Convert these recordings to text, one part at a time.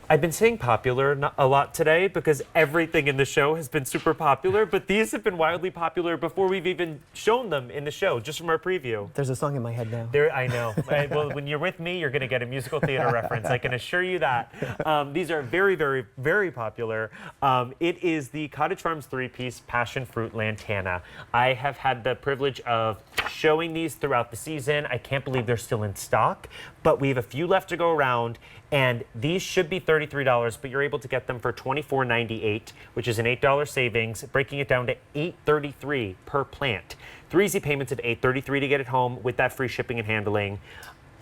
I've been saying popular a lot today because everything in the show has been super popular, but these have been wildly popular before we've even shown them in the show, just from our preview. There's a song in my head now. I know. Well, when you're with me, you're going to get a musical theater reference. I can assure you that. These are very, very, very popular. It is the Cottage Farms 3-piece passion fruit lantana. I have had the privilege of showing these throughout the season. I can't believe they're still in stock, but we have a few left to go around. And these should be $33, but you're able to get them for $24.98, which is an $8 savings, breaking it down to $8.33 per plant. 3 easy payments of $8.33 to get it home with that free shipping and handling.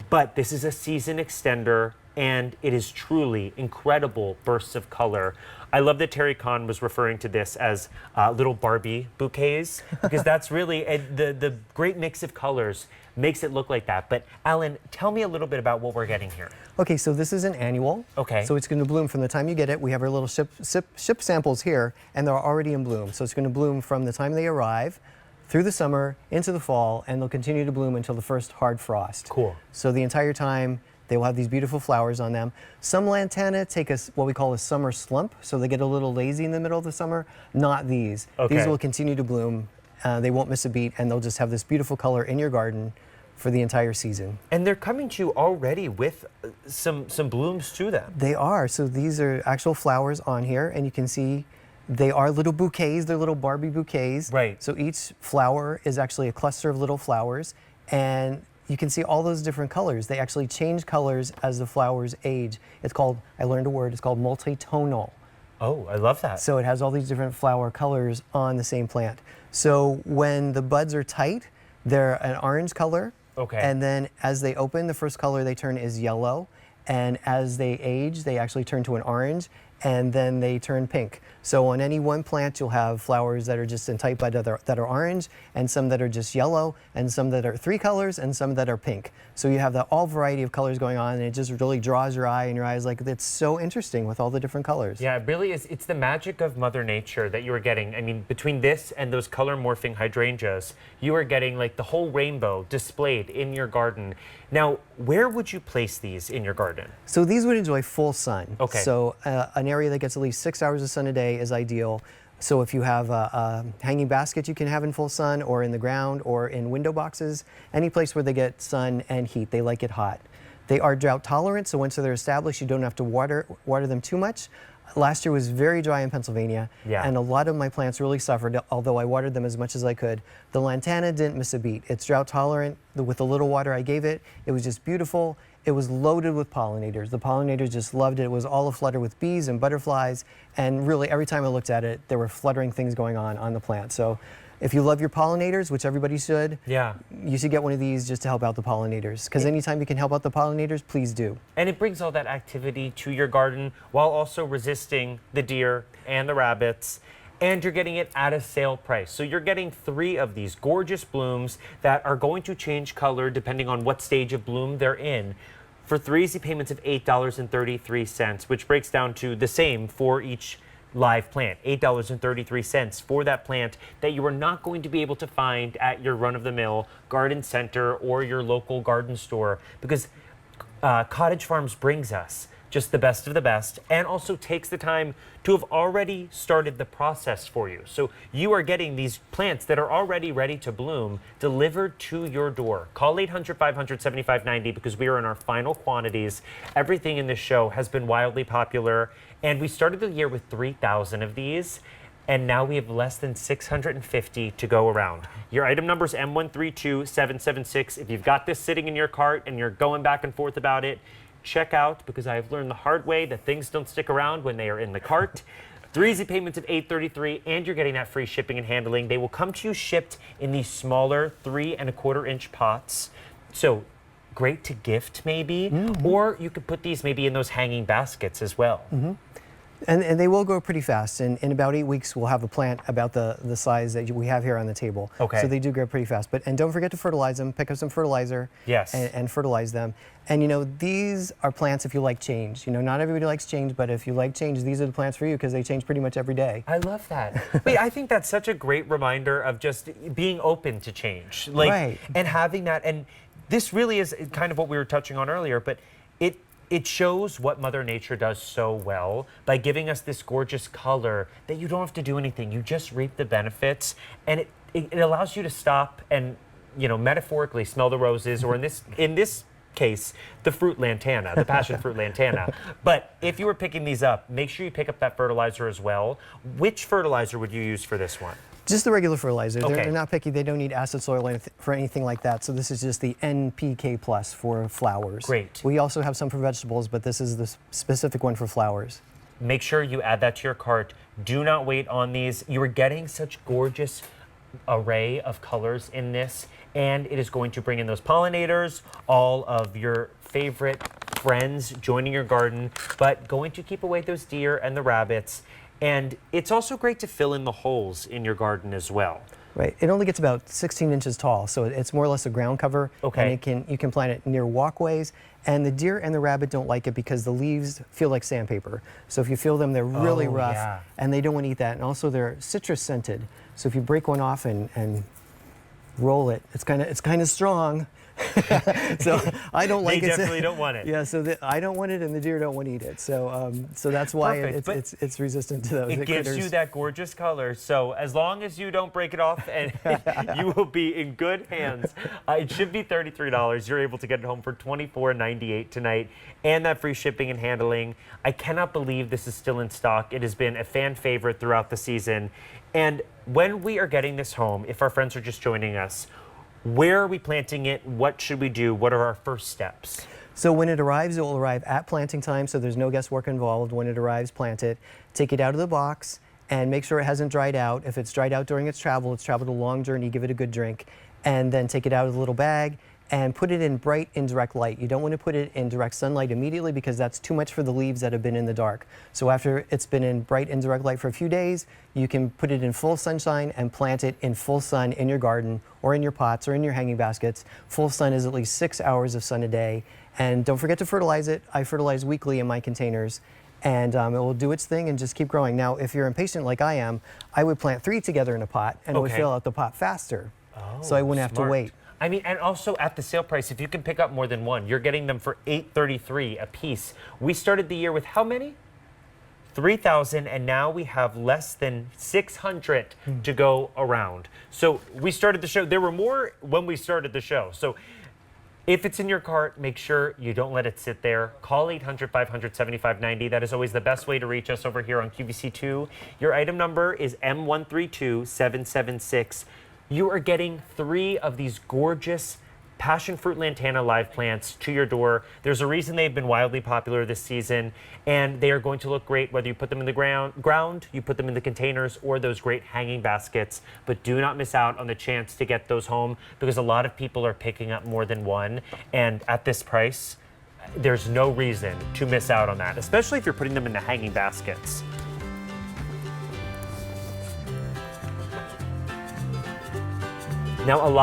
But this is a season extender, and it is truly incredible bursts of color. I love that Terry Kahn was referring to this as little Barbie bouquets, because that's really the great mix of colors makes it look like that. But Alan, tell me a little bit about what we're getting here. Okay, so this is an annual. Okay. So it's going to bloom from the time you get it. We have our little ship samples here, and they're already in bloom. So it's going to bloom from the time they arrive through the summer into the fall, and they'll continue to bloom until the first hard frost. Cool. So the entire time they will have these beautiful flowers on them. Some lantana take what we call a summer slump, so they get a little lazy in the middle of the summer. Not these. Okay. These will continue to bloom. They won't miss a beat, and they'll just have this beautiful color in your garden for the entire season. And they're coming to you already with some blooms to them. They are. So these are actual flowers on here, and you can see they are little bouquets. They're little Barbie bouquets. Right. So each flower is actually a cluster of little flowers, and you can see all those different colors. They actually change colors as the flowers age. It's called, I learned a word, it's called multitonal. Oh, I love that. So it has all these different flower colors on the same plant. So when the buds are tight, they're an orange color. Okay. And then as they open, the first color they turn is yellow. And as they age, they actually turn to an orange, and then they turn pink. So on any one plant, you'll have flowers that are just in tight bud that are orange, and some that are just yellow, and some that are 3 colors, and some that are pink. So you have that all variety of colors going on, and it just really draws your eye, and your eye is like, it's so interesting with all the different colors. Yeah, it really is. It's the magic of Mother Nature that you are getting. I mean, between this and those color morphing hydrangeas, you are getting like the whole rainbow displayed in your garden. Now, where would you place these in your garden? So these would enjoy full sun. Okay. So an area that gets at least 6 hours of sun a day is ideal. So if you have a hanging basket you can have in full sun, or in the ground, or in window boxes, any place where they get sun and heat, they like it hot. They are drought tolerant, so once they're established, you don't have to water them too much. Last year was very dry in Pennsylvania, and a lot of my plants really suffered, although I watered them as much as I could. The lantana didn't miss a beat. It's drought tolerant. With the little water I gave it, it was just beautiful. It was loaded with pollinators. The pollinators just loved it. It was all aflutter with bees and butterflies, and really every time I looked at it, there were fluttering things going on the plant. So if you love your pollinators, which everybody should, you should get one of these just to help out the pollinators. Because anytime you can help out the pollinators, please do. And it brings all that activity to your garden while also resisting the deer and the rabbits. And you're getting it at a sale price. So you're getting 3 of these gorgeous blooms that are going to change color depending on what stage of bloom they're in, for 3 easy payments of $8.33, which breaks down to the same for each live plant, $8.33 for that plant that you are not going to be able to find at your run-of-the-mill garden center or your local garden store, because Cottage Farms brings us just the best of the best, and also takes the time to have already started the process for you. So you are getting these plants that are already ready to bloom delivered to your door. Call 800-500-7590 because we are in our final quantities. Everything in this show has been wildly popular, and we started the year with 3,000 of these, and now we have less than 650 to go around. Your item number is M132776. If you've got this sitting in your cart and you're going back and forth about it, check out, because I've learned the hard way that things don't stick around when they are in the cart. 3 easy payments of $8.33, and you're getting that free shipping and handling. They will come to you shipped in these smaller 3 1/4 inch pots. So great to gift maybe, or you could put these maybe in those hanging baskets as well. And they will grow pretty fast. In about 8 weeks, we'll have a plant about the size that we have here on the table. Okay. So they do grow pretty fast. And don't forget to fertilize them. Pick up some fertilizer. Yes. And fertilize them. And you know, these are plants if you like change. You know, not everybody likes change, but if you like change, these are the plants for you because they change pretty much every day. I love that. Wait, I think that's such a great reminder of just being open to change. Like, right. And having that, and this really is kind of what we were touching on earlier, but it shows what Mother Nature does so well by giving us this gorgeous color that you don't have to do anything. You just reap the benefits, and it allows you to stop and, you know, metaphorically smell the roses, or in this case, the fruit lantana, the passion fruit lantana. But if you were picking these up, make sure you pick up that fertilizer as well. Which fertilizer would you use for this one? Just the regular fertilizer. Okay. They're not picky. They don't need acid soil for anything like that. So this is just the NPK plus for flowers. Great. We also have some for vegetables, but this is the specific one for flowers. Make sure you add that to your cart. Do not wait on these. You are getting such gorgeous array of colors in this, and it is going to bring in those pollinators, all of your favorite friends joining your garden, but going to keep away those deer and the rabbits. And it's also great to fill in the holes in your garden as well. Right. It only gets about 16 inches tall, so it's more or less a ground cover. Okay. And you can plant it near walkways. And the deer and the rabbit don't like it because the leaves feel like sandpaper. So if you feel them, they're really rough, yeah. and they don't want to eat that. And also they're citrus scented. So if you break one off and roll it, it's kind of strong. So I don't like it. They definitely don't want it. Yeah, so I don't want it, and the deer don't want to eat it. So so that's why it's resistant to those. It gives you that gorgeous color. So as long as you don't break it off, and you will be in good hands. It should be $33. You're able to get it home for $24.98 tonight, and that free shipping and handling. I cannot believe this is still in stock. It has been a fan favorite throughout the season. And when we are getting this home, if our friends are just joining us, where are we planting it? What should we do? What are our first steps? So when it arrives, it will arrive at planting time, so there's no guesswork involved. When it arrives, plant it. Take it out of the box and make sure it hasn't dried out. If it's dried out during its traveled a long journey, give it a good drink. And then take it out of the little bag and put it in bright indirect light. You don't want to put it in direct sunlight immediately because that's too much for the leaves that have been in the dark. So after it's been in bright indirect light for a few days, you can put it in full sunshine and plant it in full sun in your garden or in your pots or in your hanging baskets. Full sun is at least 6 hours of sun a day. And don't forget to fertilize it. I fertilize weekly in my containers. And it will do its thing and just keep growing. Now, if you're impatient like I am, I would plant 3 together in a pot, and it would fill out the pot faster. So I wouldn't have to wait. I mean, and also at the sale price, if you can pick up more than one, you're getting them for $8.33 a piece. We started the year with how many? 3,000, and now we have less than 600 to go around. So we started the show. There were more when we started the show. So if it's in your cart, make sure you don't let it sit there. Call 800-500-7590. That is always the best way to reach us over here on QVC2. Your item number is M132776. You are getting 3 of these gorgeous passion fruit lantana live plants to your door. There's a reason they've been wildly popular this season, and they are going to look great whether you put them in the ground, you put them in the containers, or those great hanging baskets. But do not miss out on the chance to get those home, because a lot of people are picking up more than one, and at this price, there's no reason to miss out on that, especially if you're putting them in the hanging baskets. Now, a lot